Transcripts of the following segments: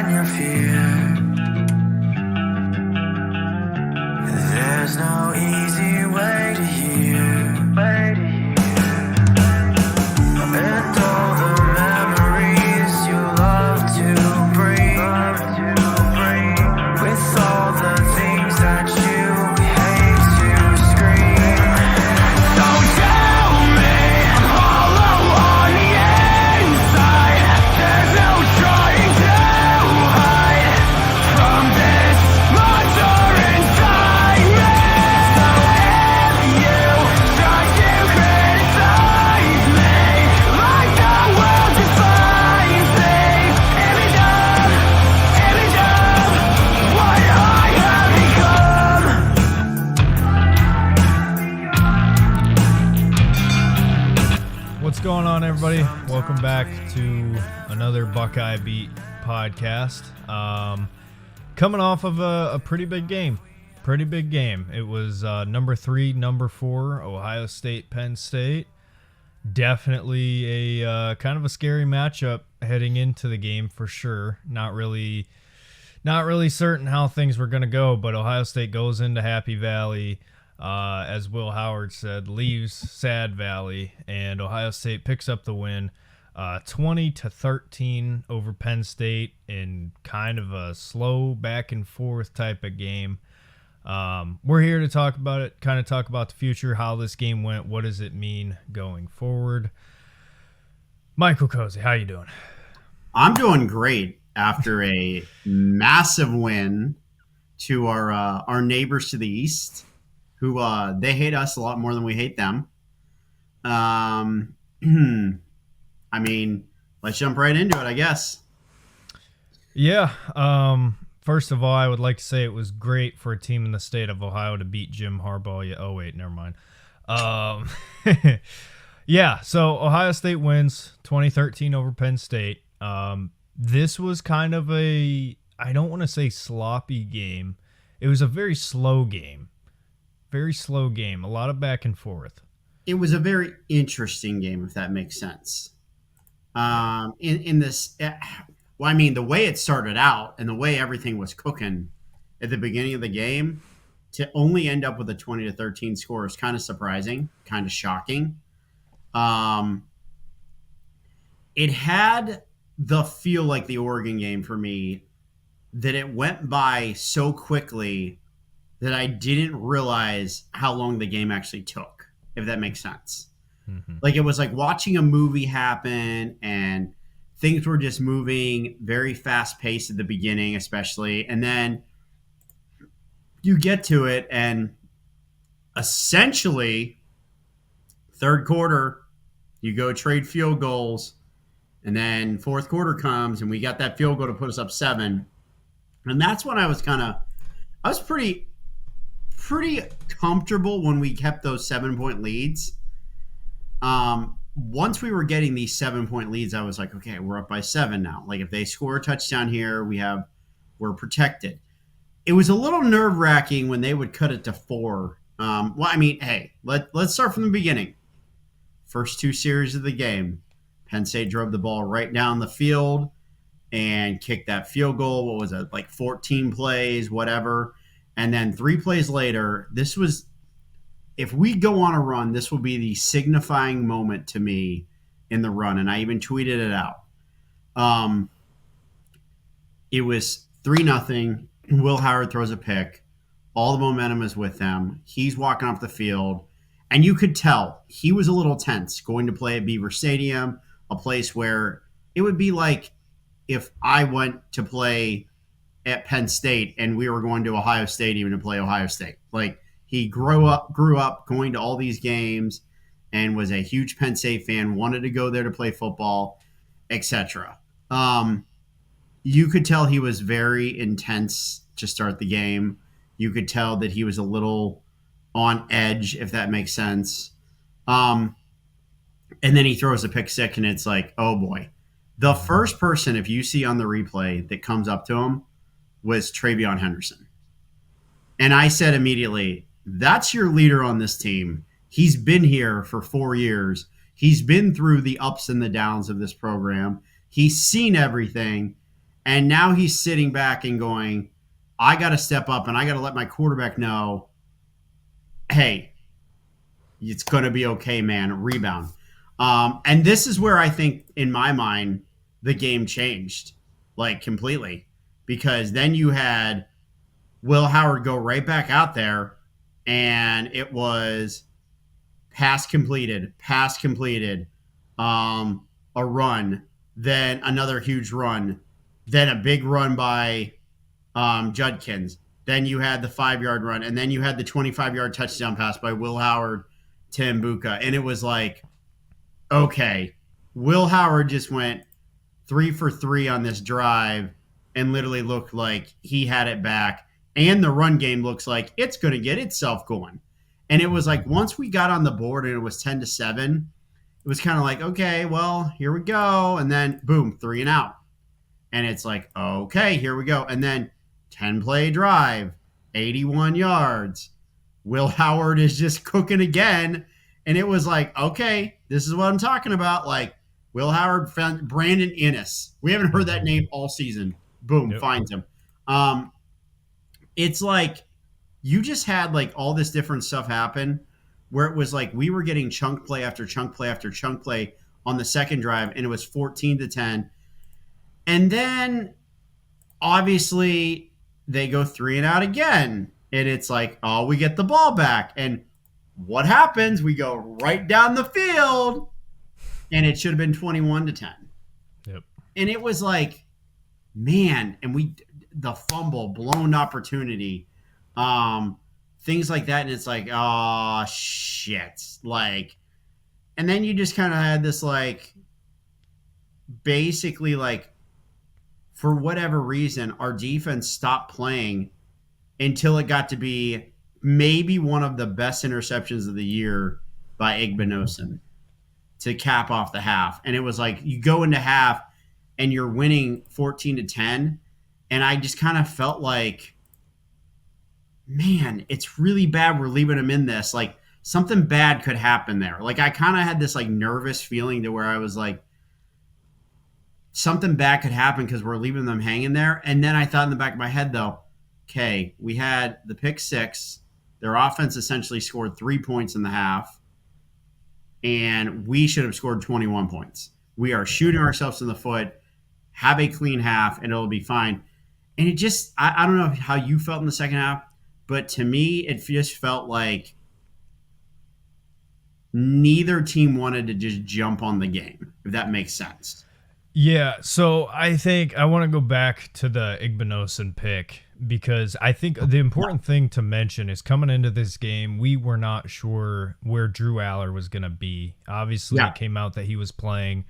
when you're fear. There's no easy way to hear. And all the memories you love to bring, with all the things that you hate to scream. So tell me, hollow on the inside, there's no trying to hide from this monster inside me. So if you try to criticize me like the world defines me, image of what I have become. What's going on, everybody? Welcome back to another Buckeye Beat podcast. Coming off of a pretty big game. It was number 3, number 4, Ohio State, Penn State. Definitely a kind of a scary matchup heading into the game for sure. Not really certain how things were going to go, but Ohio State goes into Happy Valley. As Will Howard said, leaves Sad Valley, and Ohio State picks up the win, 20-13 over Penn State in kind of a slow back and forth type of game. We're here to talk about it, kind of talk about the future, how this game went, what does it mean going forward. Michael Cozy, how you doing? I'm doing great after a massive win to our neighbors to the east, who they hate us a lot more than we hate them. I mean, let's jump right into it, I guess. Yeah. First of all, I would like to say it was great for a team in the state of Ohio to beat Jim Harbaugh. Yeah. Oh, wait, never mind. Yeah, so Ohio State wins 2013 over Penn State. This was kind of I don't want to say sloppy game. It was a very slow game. A lot of back and forth. It was a very interesting game, if that makes sense. In this, well, I mean, the way it started out and the way everything was cooking at the beginning of the game, to only end up with a 20-13 score is kind of surprising, kind of shocking. It had the feel like the Oregon game for me, that it went by so quickly that I didn't realize how long the game actually took, if that makes sense. Mm-hmm. Like, it was like watching a movie happen, and things were just moving very fast paced at the beginning, especially. And then you get to it, and essentially third quarter, you go trade field goals, and then fourth quarter comes, and we got that field goal to put us up 7. And that's when I was pretty comfortable when we kept those 7-point leads. Once we were getting these 7-point leads, I was like, okay, we're up by 7 now. Like, if they score a touchdown here, we're protected. It was a little nerve-wracking when they would cut it to 4. Well, I mean, hey, let's start from the beginning. First 2 series of the game, Penn State drove the ball right down the field and kicked that field goal. What was it, like 14 plays, whatever. And then 3 plays later, if we go on a run, this will be the signifying moment to me in the run. And I even tweeted it out. It was 3-0. Will Howard throws a pick. All the momentum is with them. He's walking off the field. And you could tell he was a little tense going to play at Beaver Stadium, a place where it would be like if I went to play at Penn State and we were going to Ohio State even to play Ohio State. Like, he grew up going to all these games and was a huge Penn State fan, wanted to go there to play football, etc. You could tell he was very intense to start the game. You could tell that he was a little on edge, if that makes sense. And then he throws a pick six, and it's like, oh boy. The first person, if you see on the replay, that comes up to him was Travion Henderson. And I said immediately, that's your leader on this team. He's been here for 4 years. He's been through the ups and the downs of this program. He's seen everything. And now he's sitting back and going, I got to step up and I got to let my quarterback know, hey, it's going to be okay, man. Rebound. And this is where I think, in my mind, the game changed like completely, because then you had Will Howard go right back out there, and it was pass completed, a run, then another huge run, then a big run by Judkins. Then you had the 5-yard run, and then you had the 25-yard touchdown pass by Will Howard to Mbuka. And it was like, okay, Will Howard just went 3 for 3 on this drive and literally looked like he had it back. And the run game looks like it's going to get itself going. And it was like, once we got on the board and it was 10-7, it was kind of like, okay, well, here we go. And then boom, 3 and out. And it's like, okay, here we go. And then 10-play drive, 81 yards. Will Howard is just cooking again. And it was like, okay, this is what I'm talking about. Like, Will Howard found Brandon Innes. We haven't heard that name all season. Boom, finds him. It's like you just had like all this different stuff happen where it was like we were getting chunk play after chunk play after chunk play on the second drive, and it was 14-10. And then obviously they go 3 and out again. And it's like, oh, we get the ball back. And what happens? We go right down the field, and it should have been 21-10. Yep. And it was like, man, and the fumble, blown opportunity, things like that. And it's like, oh, shit. Like, and then you just kind of had this, like, basically, like, for whatever reason, our defense stopped playing until it got to be maybe one of the best interceptions of the year by Igbinosun to cap off the half. And it was like you go into half and you're winning 14-10. And I just kind of felt like, man, it's really bad we're leaving them in this. Like, something bad could happen there. Like, I kind of had this like nervous feeling to where I was like, something bad could happen because we're leaving them hanging there. And then I thought in the back of my head, though, okay, we had the pick 6. Their offense essentially scored 3 points in the half, and we should have scored 21 points. We are shooting ourselves in the foot. Have a clean half, and it'll be fine. And it just, I don't know how you felt in the second half, but to me, it just felt like neither team wanted to just jump on the game, if that makes sense. Yeah, so I think I want to go back to the Igbinosun pick, because I think the important thing to mention is coming into this game, we were not sure where Drew Aller was going to be. Obviously, It came out that he was playing.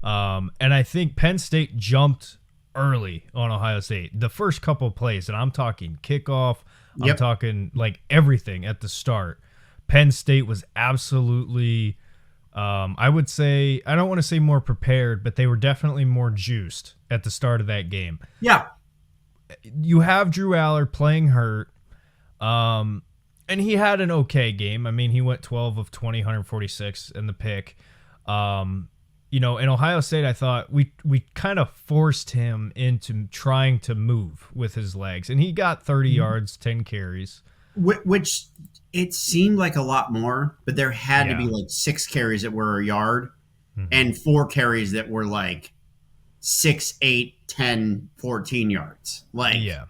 And I think Penn State jumped early on Ohio State. The first couple of plays, and I'm talking kickoff, I'm talking like everything at the start. Penn State was absolutely... I would say, I don't want to say more prepared, but they were definitely more juiced at the start of that game. Yeah. You have Drew Aller playing hurt, and he had an okay game. I mean, he went 12 of 20, 146 in the pick. You know, in Ohio State, I thought we kind of forced him into trying to move with his legs, and he got 30 yards, 10 carries. Which it seemed like a lot more, but there had to be like 6 carries that were a yard and 4 carries that were like 6, 8, 10, 14 yards. Like, yeah.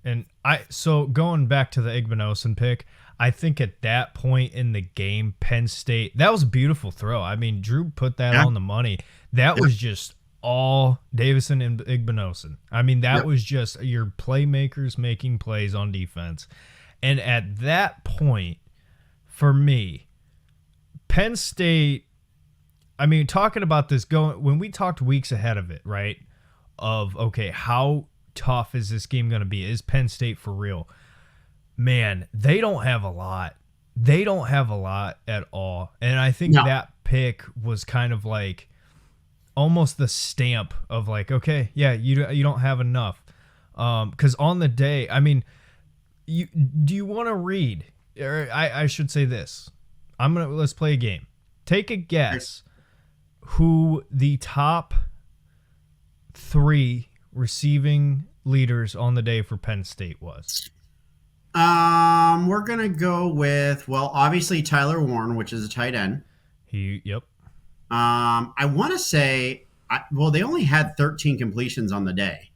And so going back to the Igbinosun pick, I think at that point in the game, Penn State, that was a beautiful throw. I mean, Drew put that on the money. That was just all Davison and Igbinosun. I mean, that was just your playmakers making plays on defense. And at that point, for me, Penn State, I mean, talking about this when we talked weeks ahead of it, right? Of, okay, how tough is this game going to be? Is Penn State for real? Man, they don't have a lot. They don't have a lot at all. And I think that pick was kind of like almost the stamp of like, okay, yeah, you don't have enough. Because on the day, I mean, do you want to read? Or I should say this. Let's play a game. Take a guess who the top three receiving leaders on the day for Penn State was? We're gonna go with, well, obviously Tyler Warren, which is a tight end. Yep. I want to say, well, they only had 13 completions on the day,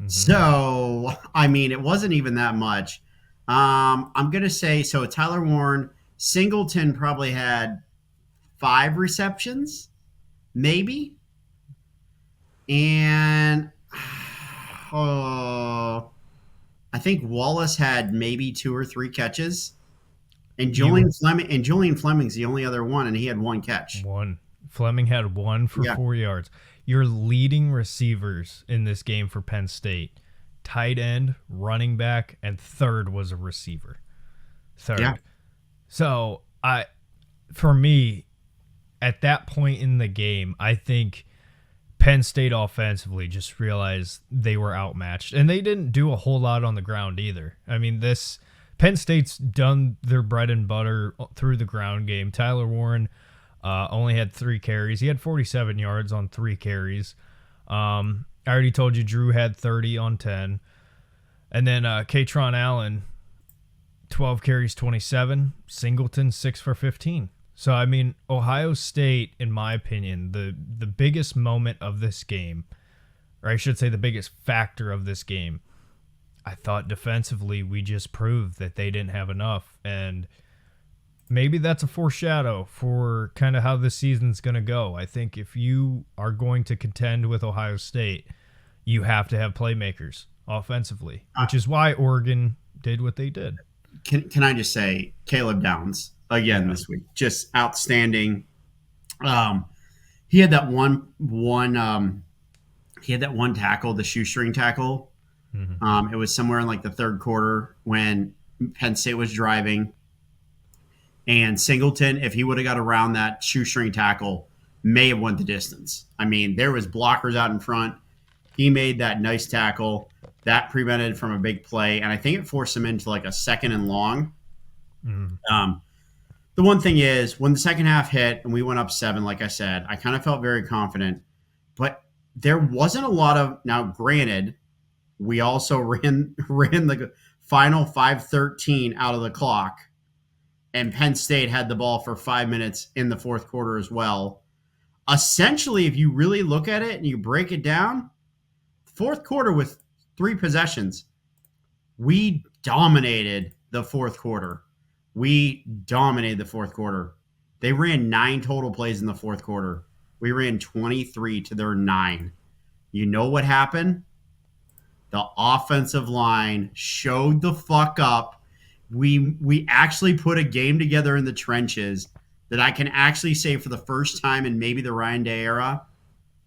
so I mean, it wasn't even that much. I'm gonna say, so Tyler Warren, Singleton probably had 5 receptions, maybe, and I think Wallace had maybe 2 or 3 catches. And Julian Fleming's the only other one, and he had 1 catch. One. Fleming had 1 for 4 yards. Your leading receivers in this game for Penn State, tight end, running back, and third was a receiver. Third. Yeah. So for me, at that point in the game, I think Penn State offensively just realized they were outmatched, and they didn't do a whole lot on the ground either. I mean, Penn State's done their bread and butter through the ground game. Tyler Warren only had 3 carries. He had 47 yards on 3 carries. I already told you Drew had 30 on 10. And then Katron Allen, 12 carries, 27. Singleton, 6 for 15. So, I mean, Ohio State, in my opinion, the biggest moment of this game, or I should say the biggest factor of this game, I thought defensively we just proved that they didn't have enough. And maybe that's a foreshadow for kind of how this season's going to go. I think if you are going to contend with Ohio State, you have to have playmakers offensively, which is why Oregon did what they did. Can I just say, Caleb Downs again this week, just outstanding. He had that one tackle, the shoestring tackle. It was somewhere in like the third quarter when Penn State was driving, and Singleton, if he would have got around that shoestring tackle, may have went the distance. I mean, there was blockers out in front. He made that nice tackle that prevented from a big play, and I think it forced him into like a 2nd and long. The one thing is, when the second half hit and we went up 7, like I said, I kind of felt very confident, but there wasn't a lot of. Now, granted, we also ran the final 5:13 out of the clock, and Penn State had the ball for 5 minutes in the fourth quarter as well. Essentially, if you really look at it and you break it down, fourth quarter with 3 possessions, we dominated the fourth quarter. They ran 9 total plays in the fourth quarter. We ran 23 to their 9. You know what happened? The offensive line showed the fuck up. We actually put a game together in the trenches that I can actually say for the first time in maybe the Ryan Day era.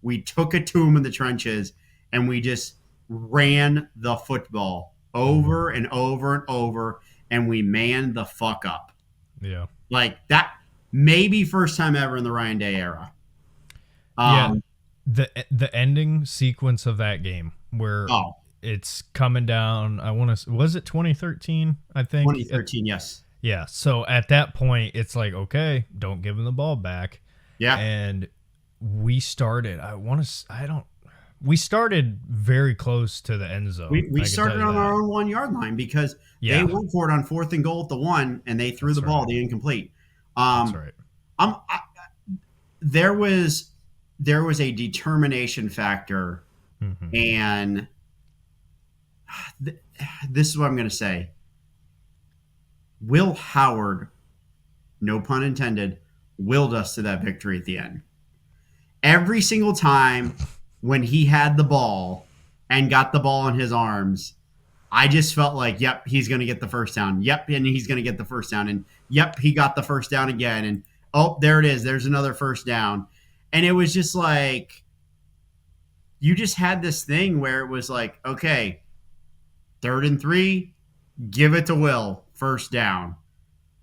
We took it to them in the trenches, and we just ran the football over and over and over, and we manned the fuck up. Yeah. Like that, maybe first time ever in the Ryan Day era. The ending sequence of that game where it's coming down. Was it 2013? I think 2013. Yes. Yeah. So at that point, it's like, okay, don't give him the ball back. Yeah. And we started. We started very close to the end zone. We started on our own 1 yard line because they went for it on 4th and goal at the 1, and they threw the ball, the incomplete. That's right. There was a determination factor, and this is what I'm going to say. Will Howard, no pun intended, willed us to that victory at the end. Every single time when he had the ball and got the ball in his arms, I just felt like, yep, he's going to get the first down. Yep, and he's going to get the first down. And yep, he got the first down again. And oh, there it is. There's another first down. And it was just like, you just had this thing where it was like, okay, 3rd and 3, give it to Will, first down.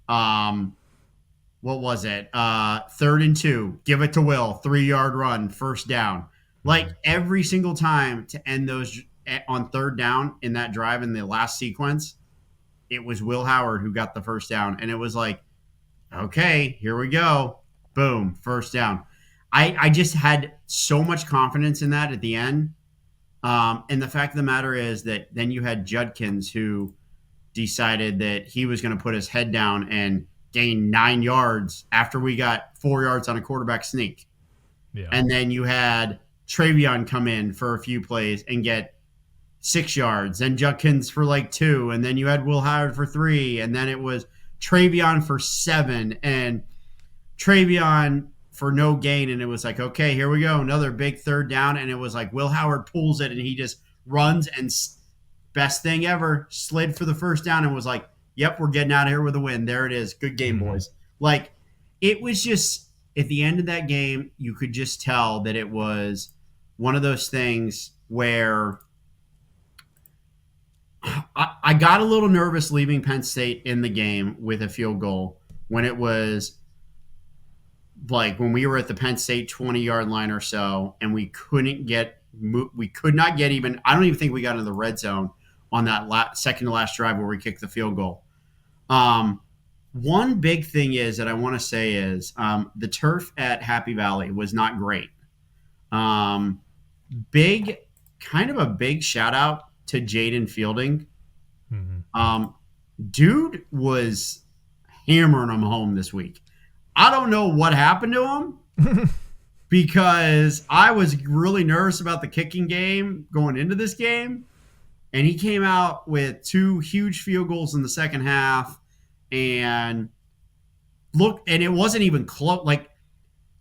What was it? 3rd and 2, give it to Will, 3-yard run, first down. Like every single time to end those on 3rd down in that drive in the last sequence, it was Will Howard who got the first down. And it was like, okay, here we go. Boom, first down. I just had so much confidence in that at the end. And the fact of the matter is that then you had Judkins who decided that he was going to put his head down and gain 9 yards after we got 4 yards on a quarterback sneak. Yeah. And then you had Travion come in for a few plays and get 6 yards, and Judkins for like 2, and then you had Will Howard for 3, and then it was Travion for 7, and Travion for no gain, and it was like, okay, here we go, another big third down, and it was like Will Howard pulls it, and he just runs, and best thing ever, slid for the first down, and was like, yep, we're getting out of here with a win. There it is. Good game, boys. Like, it was just, at the end of that game, you could just tell that it was one of those things where I got a little nervous leaving Penn State in the game with a field goal when it was like when we were at the Penn State 20-yard line or so, and we could not get even, I don't even think we got into the red zone on that second to last drive where we kicked the field goal. One big thing is that I want to say is the turf at Happy Valley was not great. Kind of a big shout out to Jaden Fielding. Dude was hammering them home this week. I don't know what happened to him because I was really nervous about the kicking game going into this game. And he came out with 2 huge field goals in the second half. And it wasn't even close. Like,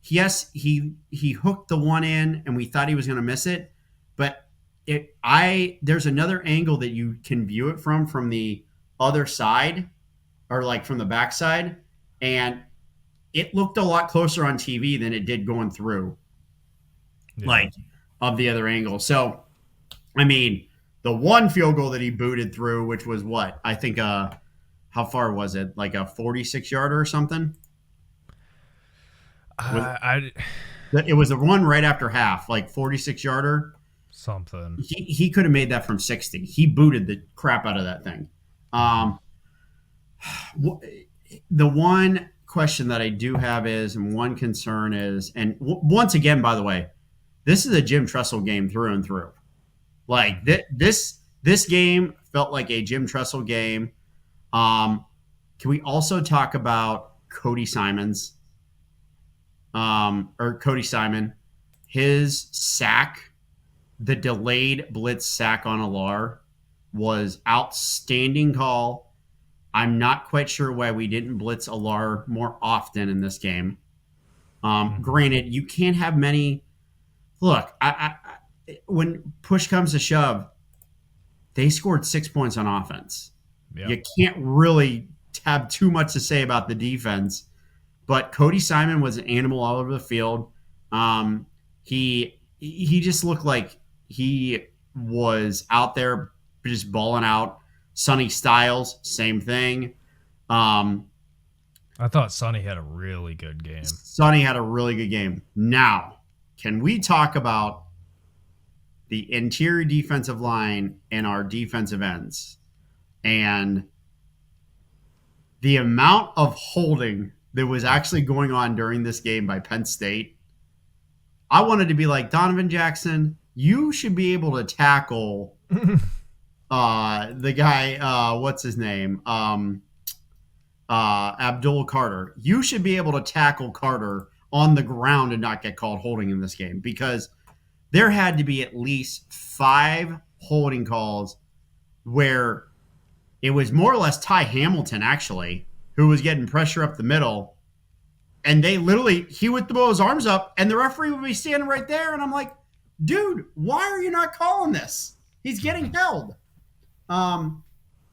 yes, he hooked the one in and we thought he was going to miss it. But there's another angle that you can view it from the other side, or like from the backside, and it looked a lot closer on TV than it did going through, like, of the other angle. So, I mean, the one field goal that he booted through, which was what? I think, how far was it? Like a 46-yarder or something? It was the one right after half, like 46-yarder. Something. He could have made that from 60. He booted the crap out of that thing. The one question that I do have is, and one concern is, and once again, by the way, this is a Jim Tressel game through and through. Like this game felt like a Jim Tressel game. Can we also talk about Cody Simon, his sack? The delayed blitz sack on Alar was outstanding call. I'm not quite sure why we didn't blitz Alar more often in this game. Granted, you can't have many. Look, when push comes to shove, they scored 6 points on offense. Yeah. You can't really have too much to say about the defense. But Cody Simon was an animal all over the field. He just looked like he was out there just balling out. Sonny Styles, same thing. I thought Sonny had a really good game. Sonny had a really good game. Now, can we talk about the interior defensive line and our defensive ends and the amount of holding that was actually going on during this game by Penn State? I wanted to be like, Donovan Jackson, you should be able to tackle the guy, what's his name? Abdul Carter. You should be able to tackle Carter on the ground and not get called holding in this game, because there had to be at least 5 holding calls where it was more or less Ty Hamilton, actually, who was getting pressure up the middle. And he would throw his arms up, and the referee would be standing right there. And I'm like, dude, why are you not calling this? He's getting held.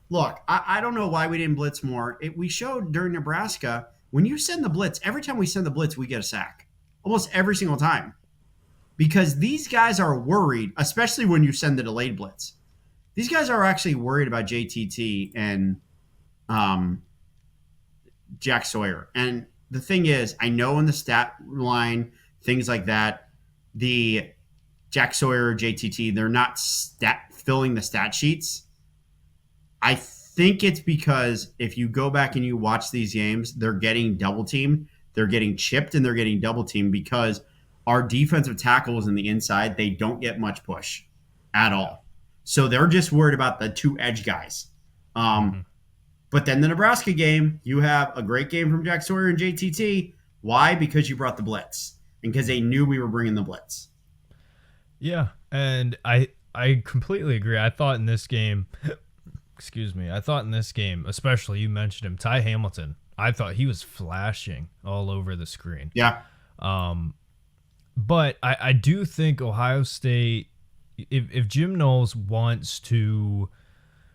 Look, I don't know why we didn't blitz more. We showed during Nebraska, when you send the blitz, every time we send the blitz, we get a sack. Almost every single time. Because these guys are worried, especially when you send the delayed blitz. These guys are actually worried about JTT and Jack Sawyer. And the thing is, I know in the stat line, things like that, the Jack Sawyer or JTT, they're not filling the stat sheets. I think it's because if you go back and you watch these games, they're getting double teamed, they're getting chipped, and they're getting double teamed because our defensive tackles in the inside, they don't get much push at all. So they're just worried about the two edge guys. But then the Nebraska game, you have a great game from Jack Sawyer and JTT. Why? Because you brought the blitz and because they knew we were bringing the blitz. Yeah, and I completely agree. I thought in this game, especially you mentioned him, Ty Hamilton. I thought he was flashing all over the screen. Yeah. But I do think Ohio State, if Jim Knowles wants to,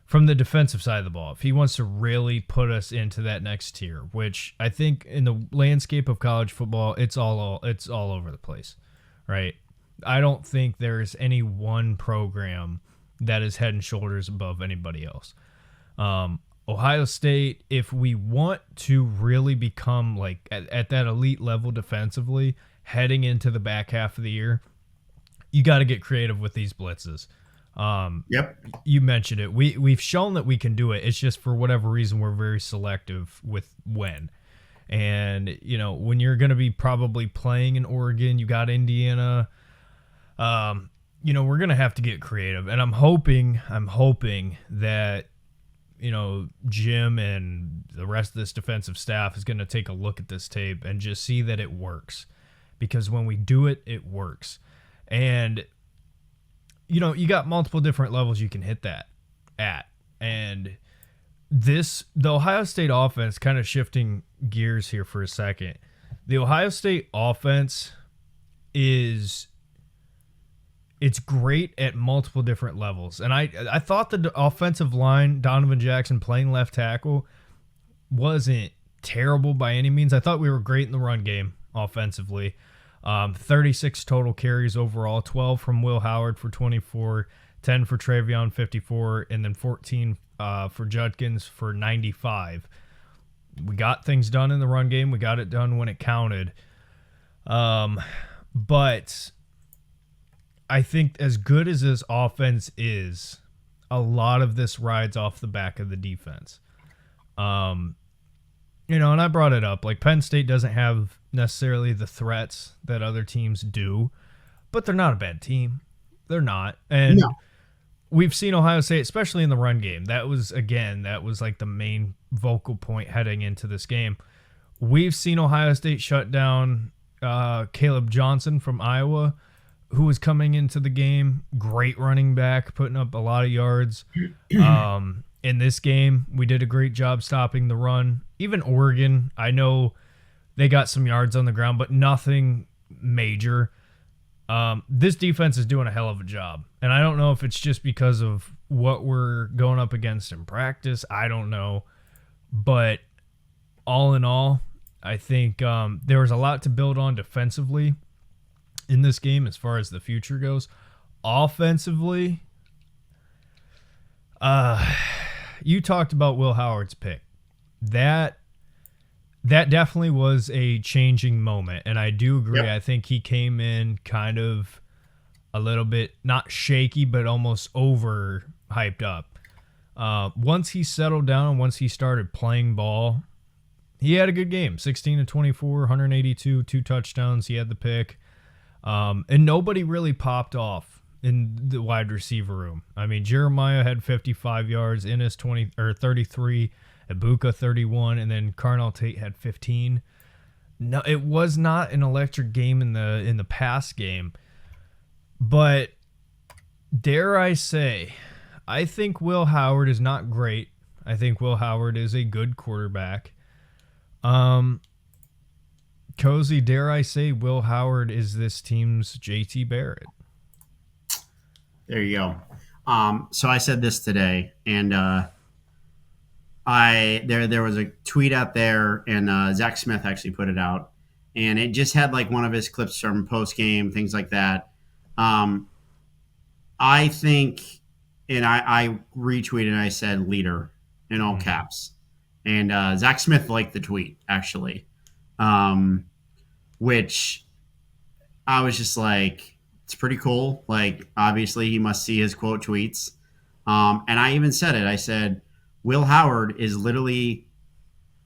from the defensive side of the ball, if he wants to really put us into that next tier, which I think in the landscape of college football, it's all over the place, right? I don't think there's any one program that is head and shoulders above anybody else. Ohio State, if we want to really become like at that elite level defensively, heading into the back half of the year, you got to get creative with these blitzes. Yep. You mentioned it. We've shown that we can do it. It's just for whatever reason we're very selective with when. And when you're going to be probably playing in Oregon, you got Indiana. We're going to have to get creative, and I'm hoping that Jim and the rest of this defensive staff is going to take a look at this tape and just see that it works, because when we do it, it works. And you got multiple different levels you can hit that at. And the Ohio State offense, kind of shifting gears here for a second, the Ohio State offense it's great at multiple different levels. And I thought the offensive line, Donovan Jackson playing left tackle, wasn't terrible by any means. I thought we were great in the run game offensively. 36 total carries overall, 12 from Will Howard for 24, 10 for Travion, 54, and then 14 for Judkins for 95. We got things done in the run game. We got it done when it counted. But I think as good as this offense is, a lot of this rides off the back of the defense. And I brought it up. Like, Penn State doesn't have necessarily the threats that other teams do, but they're not a bad team. They're not. And we've seen Ohio State, especially in the run game. That was like the main vocal point heading into this game. We've seen Ohio State shut down Caleb Johnson from Iowa, who was coming into the game. Great running back, putting up a lot of yards. In this game, we did a great job stopping the run. Even Oregon, I know they got some yards on the ground, but nothing major. This defense is doing a hell of a job. And I don't know if it's just because of what we're going up against in practice. I don't know. But all in all, I think there was a lot to build on defensively in this game as far as the future goes. Offensively, you talked about Will Howard's pick. That definitely was a changing moment, and I do agree. Yep. I think he came in kind of a little bit, not shaky, but almost over hyped up. Once he settled down, once he started playing ball, he had a good game. 16-24, 182, 2 touchdowns. He had the pick. And nobody really popped off in the wide receiver room. I mean, Jeremiah had 55 yards, Ennis 33, Ibuka 31, and then Carnell Tate had 15. No, it was not an electric game in the pass game, but dare I say, I think Will Howard is not great. I think Will Howard is a good quarterback. Cozy, dare I say, Will Howard is this team's JT Barrett. There you go. So I said this today, and there was a tweet out there, and Zach Smith actually put it out, and it just had like one of his clips from post game, things like that. I think, and I retweeted and I said leader in all caps, and Zach Smith liked the tweet actually, which I was just like, it's pretty cool. Like, obviously he must see his quote tweets. And I even said it. I said, Will Howard is literally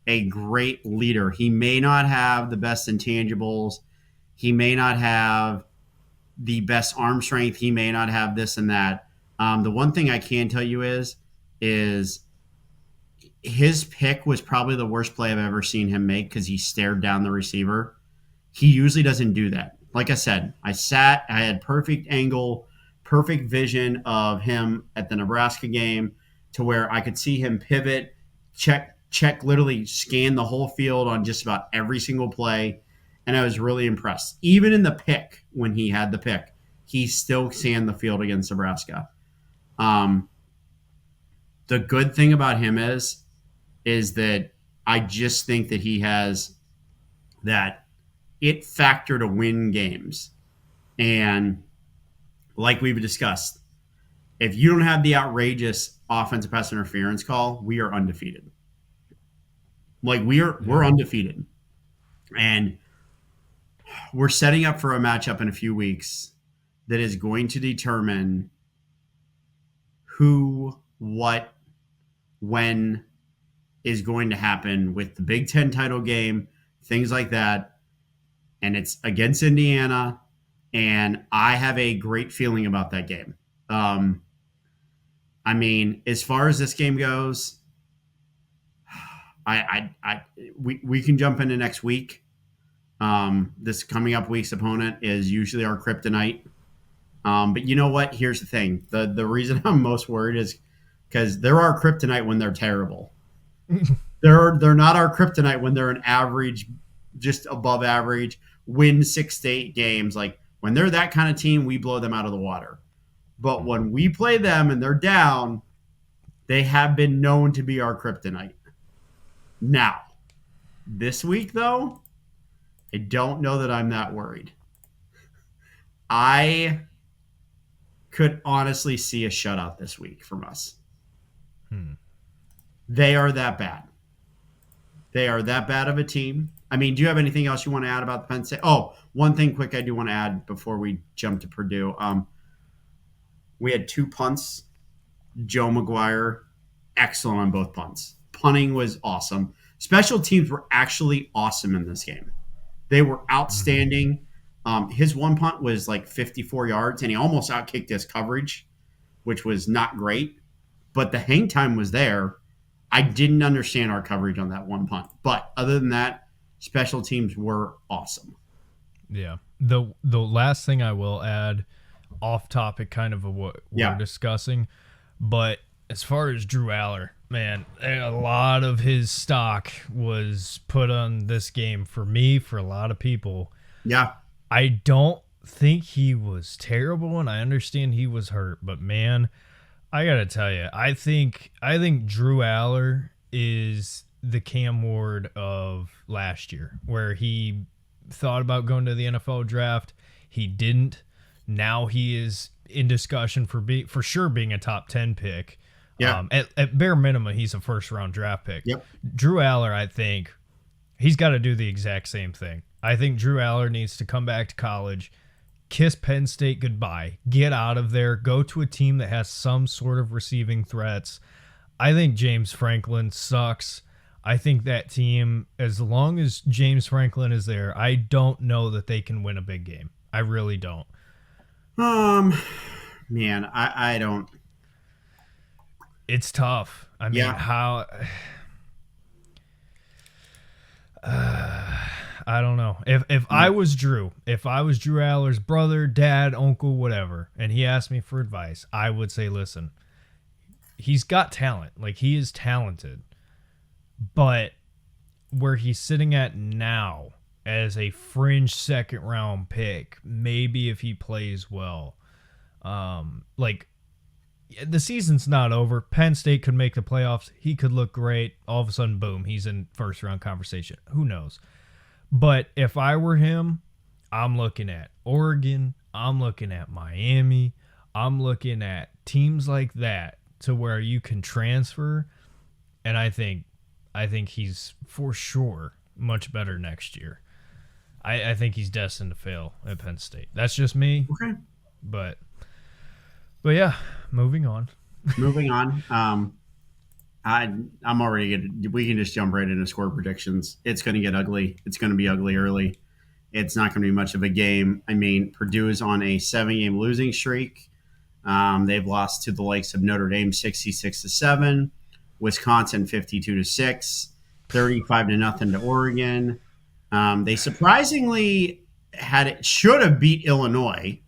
a great leader. He may not have the best intangibles. He may not have the best arm strength. He may not have this and that. The one thing I can tell you is his pick was probably the worst play I've ever seen him make because he stared down the receiver. He usually doesn't do that. Like I said, I had perfect angle, perfect vision of him at the Nebraska game to where I could see him pivot, check, literally scan the whole field on just about every single play. And I was really impressed. Even in the pick, when he had the pick, he still scanned the field against Nebraska. The good thing about him is that I just think that he has that it factor to win games. And like we've discussed, if you don't have the outrageous offensive pass interference call, we are undefeated. Like we're undefeated. And we're setting up for a matchup in a few weeks that is going to determine who, what, when is going to happen with the Big Ten title game, things like that. And it's against Indiana. And I have a great feeling about that game. I mean, as far as this game goes, we can jump into next week. This coming up week's opponent is usually our kryptonite. But you know what? Here's the thing. The reason I'm most worried is because they're our kryptonite when they're terrible. They're not our kryptonite when they're an average, just above average, win 6 to 8 games. Like when they're that kind of team, we blow them out of the water. But when we play them and they're down, they have been known to be our kryptonite. Now, this week though, I don't know that I'm that worried. I could honestly see a shutout this week from us. They are that bad. They are that bad of a team. I mean, do you have anything else you want to add about the Penn State? Oh, one thing quick I do want to add before we jump to Purdue. We had 2 punts. Joe McGuire, excellent on both punts. Punting was awesome. Special teams were actually awesome in this game. They were outstanding. His one punt was like 54 yards, and he almost outkicked his coverage, which was not great. But the hang time was there. I didn't understand our coverage on that one punt. But other than that, special teams were awesome. Yeah. The last thing I will add, off topic kind of what we're discussing, but as far as Drew Aller, man, a lot of his stock was put on this game for me, for a lot of people. Yeah. I don't think he was terrible, and I understand he was hurt, but man, I gotta tell you, I think Drew Aller is the Cam Ward of last year, where he thought about going to the NFL draft. He didn't. Now he is in discussion for sure being a top 10 pick. Yeah. At bare minimum, he's a first round draft pick. Yep. Drew Aller, I think he's got to do the exact same thing. I think Drew Aller needs to come back to college, kiss Penn State goodbye, get out of there, go to a team that has some sort of receiving threats. I think James Franklin sucks. I think that team, as long as James Franklin is there, I don't know that they can win a big game. I really don't. Man, I don't. It's tough. I mean, how... I don't know. If I was Drew Aller's brother, dad, uncle, whatever, and he asked me for advice, I would say, listen, he's got talent. Like, he is talented. But where he's sitting at now as a fringe second round pick, maybe if he plays well, like, the season's not over. Penn State could make the playoffs. He could look great. All of a sudden, boom, he's in first round conversation. Who knows? But if I were him, I'm looking at Oregon. I'm looking at Miami. I'm looking at teams like that to where you can transfer. And I think he's for sure much better next year. I think he's destined to fail at Penn State. That's just me. Okay. But yeah, moving on. I'm already we can just jump right into score predictions. It's going to get ugly. It's going to be ugly early. it's not going to be much of a game. I mean, Purdue is on a 7-game losing streak. They've lost to the likes of Notre Dame 66-7, Wisconsin 52-6, 35-0 to Oregon. They surprisingly should have beat Illinois,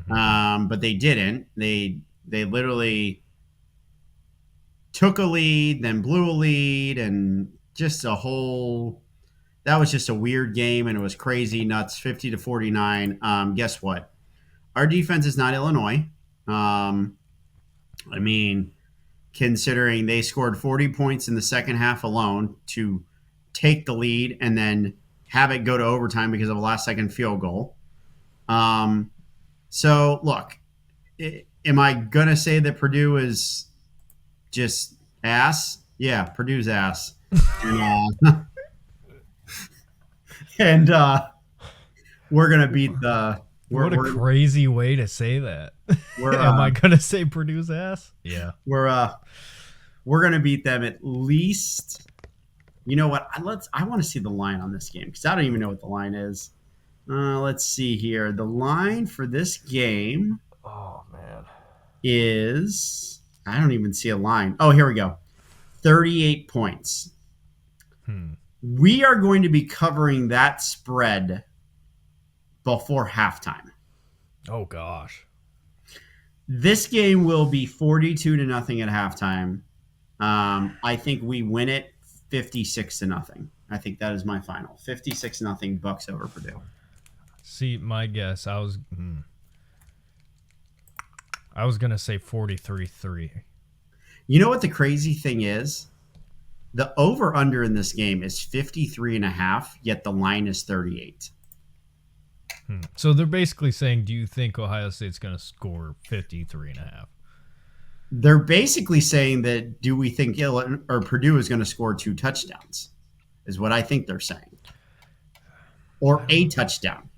but they didn't. They literally took a lead, then blew a lead, and just a whole. That was just a weird game, and it was crazy nuts. 50-49. Guess what? Our defense is not Illinois. I mean, considering they scored 40 points in the second half alone to take the lead and then have it go to overtime because of a last-second field goal. So, look, am I going to say that Purdue is just ass? Yeah, Purdue's ass. And we're going to beat the... What a crazy way to say that. Am I going to say Purdue's ass? Yeah. We're going to beat them at least. You know what? I want to see the line on this game because I don't even know what the line is. Let's see here. The line for this game is I don't even see a line. Oh, here we go. 38 points. We are going to be covering that spread before halftime. Oh gosh. This game will be 42-0 at halftime. I think we win it 56-0. I think that is my final. 56-0 Bucks over Purdue. See, my guess, I was gonna say 43-3. You know what the crazy thing is? The over-under in this game is 53.5, yet the line is 38. So they're basically saying, do you think Ohio State's going to score 53.5? They're basically saying that, do we think Purdue is going to score 2 touchdowns? Is what I think they're saying. Or a touchdown.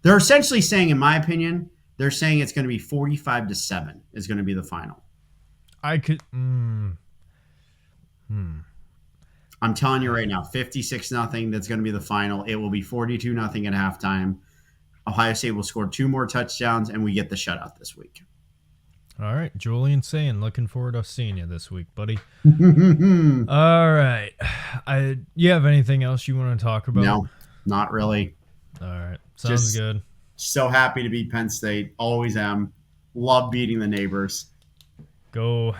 They're essentially saying, in my opinion, they're saying it's going to be 45-7 is going to be the final. I could... I'm telling you right now, 56-0, that's going to be the final. It will be 42-0 at halftime. Ohio State will score 2 more touchdowns, and we get the shutout this week. All right, Julian saying, looking forward to seeing you this week, buddy. All right. You have anything else you want to talk about? No, not really. All right, sounds good. So happy to beat Penn State. Always am. Love beating the neighbors. Go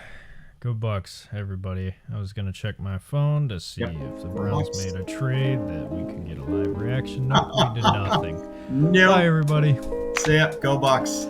Bucks, everybody. I was going to check my phone to see if the Browns made a trade that we could get a live reaction. Nope, we did nothing. No. Bye, everybody. See ya. Go Bucks.